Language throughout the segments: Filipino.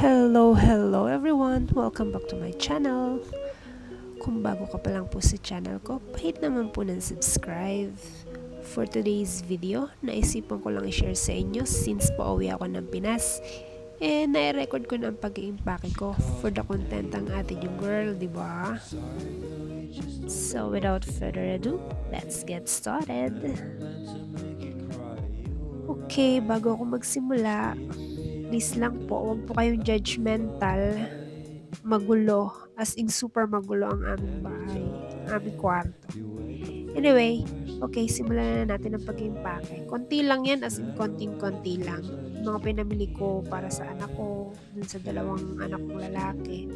Hello everyone! Welcome back to my channel. Kung bago ka pa lang po sa channel ko, pahit naman po ng subscribe. For today's video, naisipan ko lang i-share sa inyo since pauwi ako ng Pinas. Na-record ko na ang pag-iimpake ko for the content ang atin yung girl, di ba? So without further ado, let's get started. Okay, bago ako magsimula, please lang po, huwag po kayong judgmental, magulo, as in super magulo ang aming bahay, aming kwarto. Anyway, okay, simulan na natin ang pag-iimpake. Konti lang yan, as in konting-konti lang. Mga pinamili ko para sa anak ko, dun sa dalawang anak kong lalaki.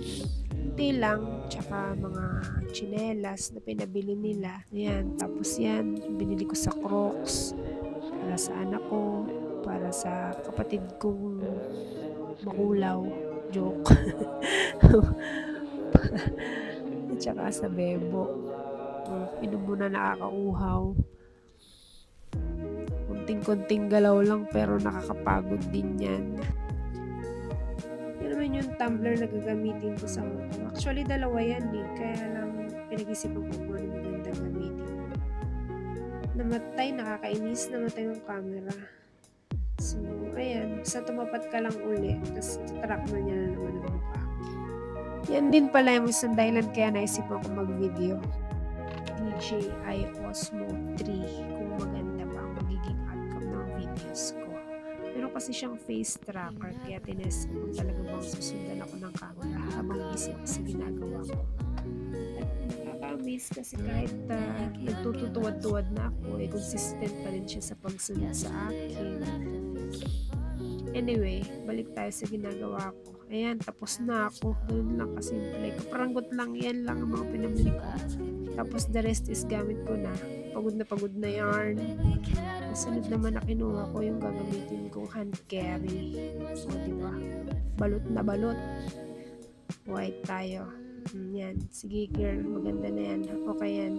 Konti lang, tsaka mga tsinelas na pinabili nila. Ayan, tapos yan, binili ko sa Crocs, para sa anak ko, para sa kapatid kong makulaw, joke. At saka sa bebo, inom muna nakakauhaw. Kunting-kunting galaw lang pero nakakapagod din yan. Yun naman yung tumbler na gagamitin ko sa motor. Actually dalawa yan kaya lang pinag-isipan ko kung ano magandang gamitin. Namatay, nakakainis, namatay yung camera. So, ayan, basta tumapat ka lang uli, tapos track na niya na naman ang mukha. Yan din pala yung isang dahilan kaya naisipan ko mag-video. DJI Osmo 3, kung maganda ba ang magiging outcome ng videos ko. Meron kasi siyang face tracker, kaya tinest ko kung talaga bang susundan ako ng camera habang busy ako sa ginagawa ko. At nakaka-amaze kasi kahit nagtutuwad-tuwad na ako, consistent pa rin siya sa pagsunod sa akin. Anyway, balik tayo sa ginagawa ko. Ayan, tapos na ako. Ganun lang kasimple. Kaparanggot lang, yan lang ang mga pinamili ko. Tapos the rest is gamit ko na. Pagod na yarn. Nasunod naman na kinuha ko yung gagamitin kong hand carry. So, diba? Balot na balot. White tayo. Yan. Sige girl, maganda na yan. Okay yan.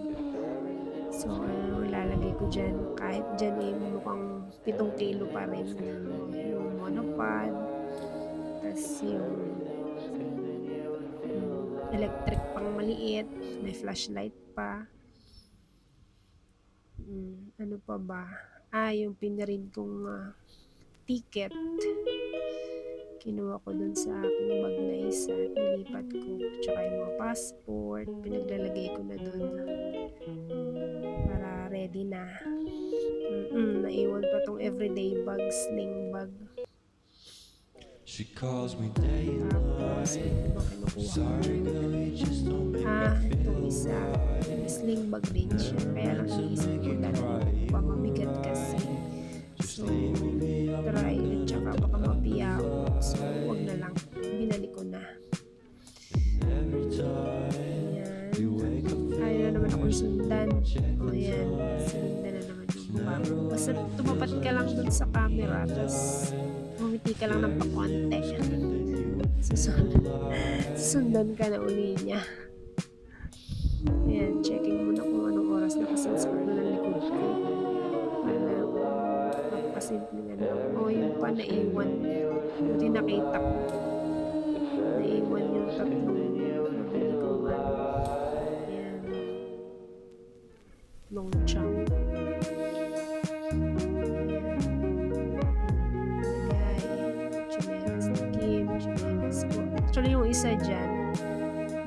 So, lalagay ko dyan. Kahit dyan mukhang 7 kilo pa rin. Yung monopod. Tapos yung electric pang maliit. May flashlight pa. Ano pa ba? Yung pinarin kong ticket. Kinuha ko dun sa aking bag na isa. Nilipat ko. Tsaka yung mga passport. Pinaglalagay ko na dun. Para ready na. Naiwan pa tong everyday bag, sling bag. She calls me day and Tapos, ito ba kinukuha ko? Itong isa. Sling bag din siya. Kaya lang iisip ko dahil pa mamigat kasi. So, try at saka baka mapiya ako. So, wag na lang. Binalik ko na. Ayan. Ayaw na naman akong sundan. O yan. Sinundan na naman yung mukha ko. Basta tumapat ka lang dun sa camera. Tapos, humiti ka lang ng pakonte. Susundan ka na uli niya. Ayan, checking muna kung anong oras na kasunod na ng likod ko. Para magpasimple nga lang. Yung pa naiwan. Buti nakita ko. Naiwan yung tatlong nabili ko Ayan. Long chunk. Actually, yung isa dyan,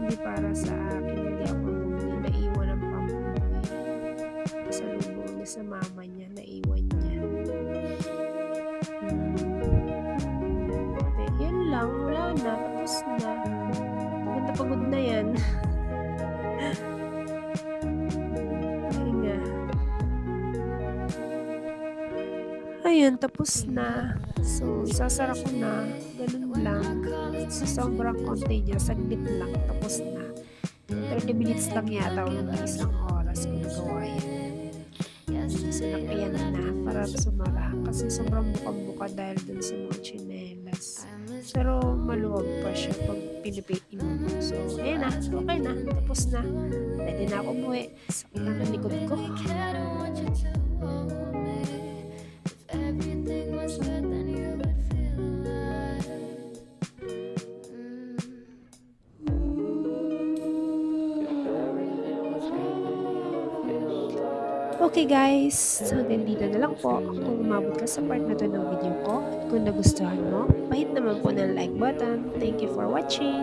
hindi para sa akin, hindi ako bumili, naiwan ang pampuloy. Pasalubong niya sa mama niya, naiwan niya. Yan lang, wala na, tapos na. Pagod na yan. Ayun, tapos na. So, isasara ko na. Ganun lang. So, sobrang konti niya. Saglit lang. Tapos na. 30 minutes lang yata o isang oras ko nagawa yan. So, nakiyan na para sumara. Kasi sobrang buka-buka dahil dun sa mga tsinelas. Pero maluwag pa siya pag pinipiin mo. So, ayan na. Okay na. Tapos na. Pwede na ako umuwi. Sakit lang ng likod ko. Okay guys, hanggang dito na lang po. Kung umabot ka sa part na 'to ng video ko at kung nagustuhan mo, pahit naman po ng like button. Thank you for watching.